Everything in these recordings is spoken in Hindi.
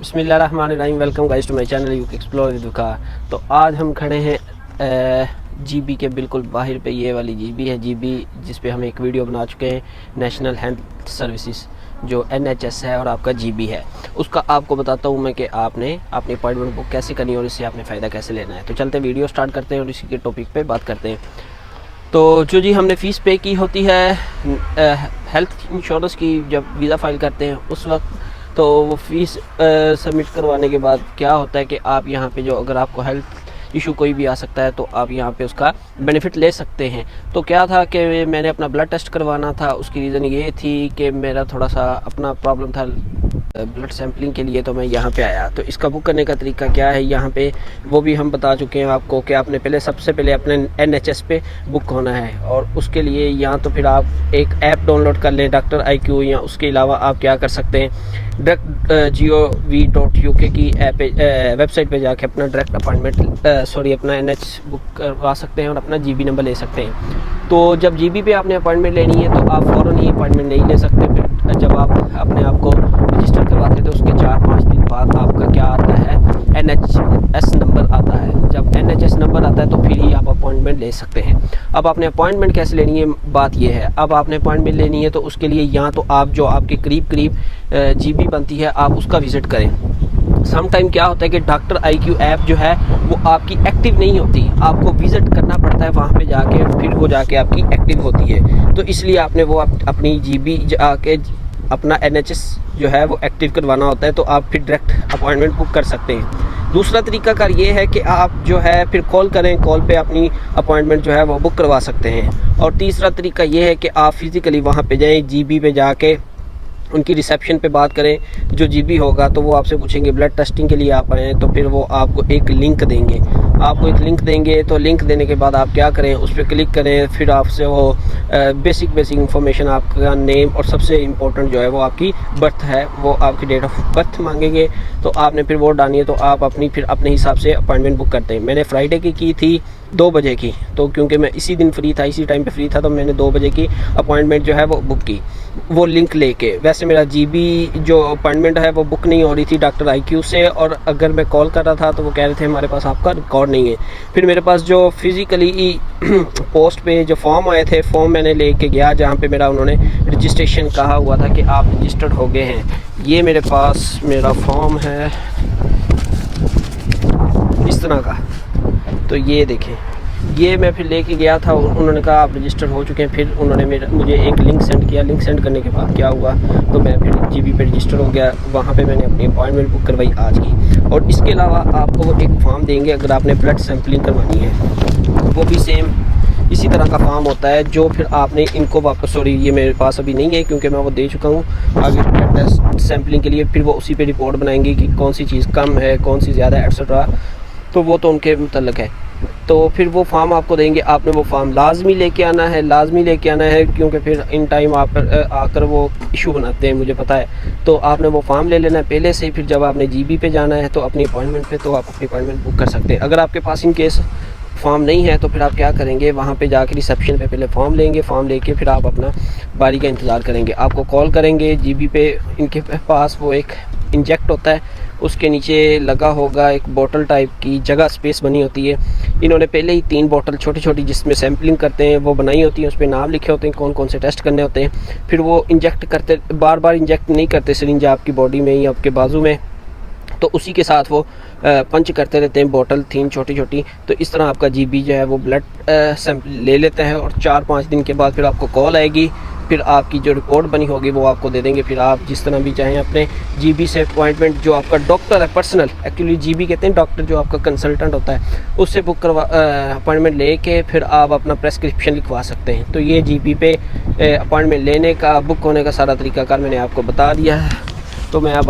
बिस्मिल्लाहिर्रहमानिर्रहीम। Welcome guys to my channel यूक एक्सप्लोर दुकान। तो आज हम खड़े हैं जीबी के बिल्कुल बाहर पे। ये वाली जीबी है, जीबी जिस पे हम एक वीडियो बना चुके हैं, नेशनल हेल्थ सर्विसेज जो NHS है और आपका जीबी है। उसका आपको बताता हूँ मैं कि आपने अपनी अपॉइंटमेंट बुक कैसे करनी है और इससे आपने फ़ायदा कैसे लेना है। तो चलते वीडियो स्टार्ट करते हैं और इसी के टॉपिक पे बात करते हैं। तो जो जी हमने फ़ीस पे की होती है हेल्थ इंश्योरेंस की, जब वीज़ा फ़ाइल करते हैं उस वक्त, तो वो फ़ीस सबमिट करवाने के बाद क्या होता है कि आप यहाँ पे जो अगर आपको हेल्थ इशू कोई भी आ सकता है तो आप यहाँ पे उसका बेनिफिट ले सकते हैं। तो क्या था कि मैंने अपना ब्लड टेस्ट करवाना था। उसकी रीज़न ये थी कि मेरा थोड़ा सा अपना प्रॉब्लम था ब्लड सैम्पलिंग के लिए, तो मैं यहाँ पे आया। तो इसका बुक करने का तरीका क्या है यहाँ पे वो भी हम बता चुके हैं आपको कि आपने सबसे पहले अपने NHS पे बुक होना है। और उसके लिए या तो फिर आप एक ऐप डाउनलोड कर लें डॉक्टर IQ, या उसके अलावा आप क्या कर सकते हैं डायरेक्ट gov.uk की ऐप वेबसाइट पे जाके अपना डायरेक्ट अपॉइंटमेंट अपना NH बुक करवा सकते हैं और अपना GB नंबर ले सकते हैं। तो जब GB पे आपने अपॉइंटमेंट लेनी है तो आप फ़ौरन ही अपॉइंटमेंट नहीं ले सकते। फिर जब आप अपने आप को रजिस्टर करवाते हैं तो उसके 4-5 दिन बाद आपका क्या आता है, NHS नंबर आता है। जब NHS नंबर आता है तो फिर ही आप अपॉइंटमेंट ले सकते हैं। अब आपने अपॉइंटमेंट कैसे लेनी है, बात यह है। अब आपने अपॉइंटमेंट लेनी है तो उसके लिए या तो आप जो आपके करीब GB बनती है आप उसका विज़िट करें। सम टाइम क्या होता है कि डॉक्टर IQ ऐप जो है वो आपकी एक्टिव नहीं होती, आपको विज़िट करना पड़ता है वहाँ पे जाके, फिर वो जाके आपकी एक्टिव होती है। तो इसलिए आपने वो अपनी GB जाके अपना NHS जो है वो एक्टिव करवाना होता है, तो आप फिर डायरेक्ट अपॉइंटमेंट बुक कर सकते हैं। दूसरा तरीकाकार ये है कि आप जो है फिर कॉल करें, कॉल पे अपनी अपॉइंटमेंट जो है वो बुक करवा सकते हैं। और तीसरा तरीका ये है कि आप फिज़िकली वहाँ पे जाएं, GB पे जाके उनकी रिसेप्शन पे बात करें। जो GB होगा तो वो आपसे पूछेंगे ब्लड टेस्टिंग के लिए आप आए हैं, तो फिर वो आपको एक लिंक देंगे। तो लिंक देने के बाद आप क्या करें, उस पर क्लिक करें। फिर आपसे वो बेसिक इंफॉर्मेशन, आपका नेम और सबसे इम्पोर्टेंट जो है वो आपकी बर्थ है, वो आपकी डेट ऑफ बर्थ मांगेंगे। तो आपने फिर वो डालनी है, तो आप फिर अपने हिसाब से अपॉइंटमेंट बुक करते हैं। मैंने फ्राइडे की थी 2 बजे की, तो क्योंकि मैं इसी दिन फ्री था, इसी टाइम पे फ्री था, तो मैंने 2 बजे की अपॉइंटमेंट जो है वो बुक की, वो लिंक लेके। वैसे मेरा GB जो अपॉइंटमेंट है वो बुक नहीं हो रही थी डॉक्टर IQ से, और अगर मैं कॉल कर रहा था तो वो कह रहे थे हमारे पास आपका रिकॉर्ड नहीं है। फिर मेरे पास जो फिज़िकली पोस्ट पे जो फॉर्म आए थे, फॉर्म मैंने लेके गया जहाँ पे उन्होंने रजिस्ट्रेशन कहा हुआ था कि आप रजिस्टर्ड हो गए हैं। ये मेरे पास मेरा फॉर्म है इस तरह का, तो ये देखें, ये मैं फिर लेके गया था। उन्होंने कहा आप रजिस्टर हो चुके हैं। फिर उन्होंने मुझे एक लिंक सेंड किया। लिंक सेंड करने के बाद क्या हुआ, तो मैं फिर GB पे रजिस्टर हो गया। वहाँ पे मैंने अपनी अपॉइंटमेंट बुक करवाई आज की। और इसके अलावा आपको वो एक फॉर्म देंगे अगर आपने ब्लड सैम्पलिंग करवानी है, वो भी सेम इसी तरह का फॉर्म होता है, जो फिर आपने इनको वापस, ये मेरे पास अभी नहीं है क्योंकि मैं वो दे चुका हूँ आगे ब्लड टेस्ट सैम्पलिंग के लिए। फिर वो उसी पे रिपोर्ट बनाएंगे कि कौन सी चीज़ कम है, कौन सी ज़्यादा है, एक्सेट्रा। तो वो तो उनके मुतल्लिक़ है। तो फिर वो फॉर्म आपको देंगे, आपने वो फॉर्म लाजमी लेके आना है, क्योंकि फिर इन टाइम आप आकर वो इशू बनाते हैं, मुझे पता है। तो आपने वो फॉर्म ले लेना है पहले से ही। फिर जब आपने GB पे जाना है तो अपनी अपॉइंटमेंट पे, तो आप अपनी अपॉइंटमेंट बुक कर सकते हैं। अगर आपके पास इन केस फॉर्म नहीं है तो फिर आप क्या करेंगे, वहाँ पे जाके रिसेप्शन पे पहले फॉर्म लेंगे। फॉर्म लेके फिर आप अपना बारी का इंतज़ार करेंगे। आपको कॉल करेंगे GB पे, इनके पास वो एक इंजेक्ट होता है, उसके नीचे लगा होगा एक बोतल टाइप की जगह, स्पेस बनी होती है। इन्होंने पहले ही 3 बोतल छोटी जिसमें सैम्पलिंग करते हैं वो बनाई होती हैं, उस पर नाम लिखे होते हैं कौन कौन से टेस्ट करने होते हैं। फिर वो इंजेक्ट करते, बार इंजेक्ट नहीं करते सिरिंज आपकी बॉडी में या आपके बाजू में, तो उसी के साथ वो पंच करते रहते हैं बोतल 3 छोटी। तो इस तरह आपका GB जो है वो ब्लड सैंपल ले लेता है। और 4-5 दिन के बाद फिर आपको कॉल आएगी। फिर आपकी जो रिपोर्ट बनी होगी वो आपको दे देंगे। फिर आप जिस तरह भी चाहें अपने GB से अपॉइंटमेंट, जो आपका डॉक्टर है पर्सनल, एक्चुअली GB कहते हैं डॉक्टर, जो आपका कंसल्टेंट होता है, उससे बुक करवा अपॉइंटमेंट लेके फिर आप अपना प्रेस्क्रिप्शन लिखवा सकते हैं। तो ये GB पे अपॉइंटमेंट लेने का, बुक होने का सारा तरीकाकार मैंने आपको बता दिया है। तो मैं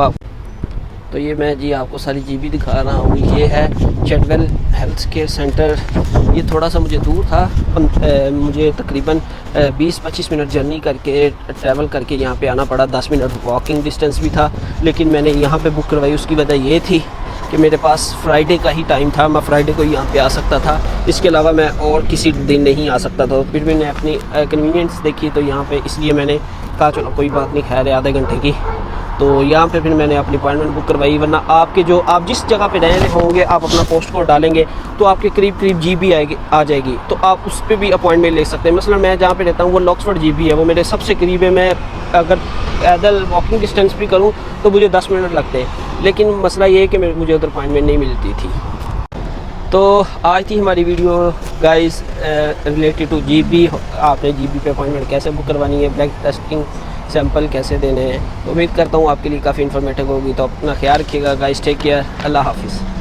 जी आपको सारी GB दिखा रहा हूँ। ये है चैटवेल हेल्थ केयर सेंटर। ये थोड़ा सा मुझे दूर था, मुझे तकरीबन 20-25 मिनट जर्नी करके, ट्रैवल करके यहाँ पे आना पड़ा। 10 मिनट वॉकिंग डिस्टेंस भी था, लेकिन मैंने यहाँ पे बुक करवाई। उसकी वजह ये थी कि मेरे पास फ्राइडे का ही टाइम था, मैं फ्राइडे को यहाँ पे आ सकता था, इसके अलावा मैं और किसी दिन नहीं आ सकता था। फिर मैंने अपनी कन्वीनियंस देखी, तो यहाँ पे इसलिए मैंने कहा चलो कोई बात नहीं, खैर है आधे घंटे की तो यहाँ पे फिर मैंने अपनी अपॉइंटमेंट बुक करवाई। वरना आपके जो आप जिस जगह पे रह रहे होंगे आप अपना पोस्ट कोड डालेंगे तो आपके करीब करीब जीबी आ जाएगी, तो आप उस पर भी अपॉइंटमेंट ले सकते हैं। मसलन मैं जहाँ पे रहता हूँ वो लॉक्सफोर्ड जीबी है, वो मेरे सबसे करीब है। मैं अगर पैदल वॉकिंग डिस्टेंस भी करूँ तो मुझे 10 मिनट लगते हैं, लेकिन मसला ये है कि मुझे उधर अपॉइंटमेंट नहीं मिलती थी। तो आज थी हमारी video guys related two GB. आपने जीबी पे अपॉइंटमेंट कैसे बुक करवानी है, ब्लड टेस्टिंग सैंपल कैसे देने हैं। तो उम्मीद करता हूँ आपके लिए काफ़ी इन्फॉर्मेटिव होगी। तो अपना ख्याल रखिएगा गाइस, टेक केयर, अल्लाह हाफिज़।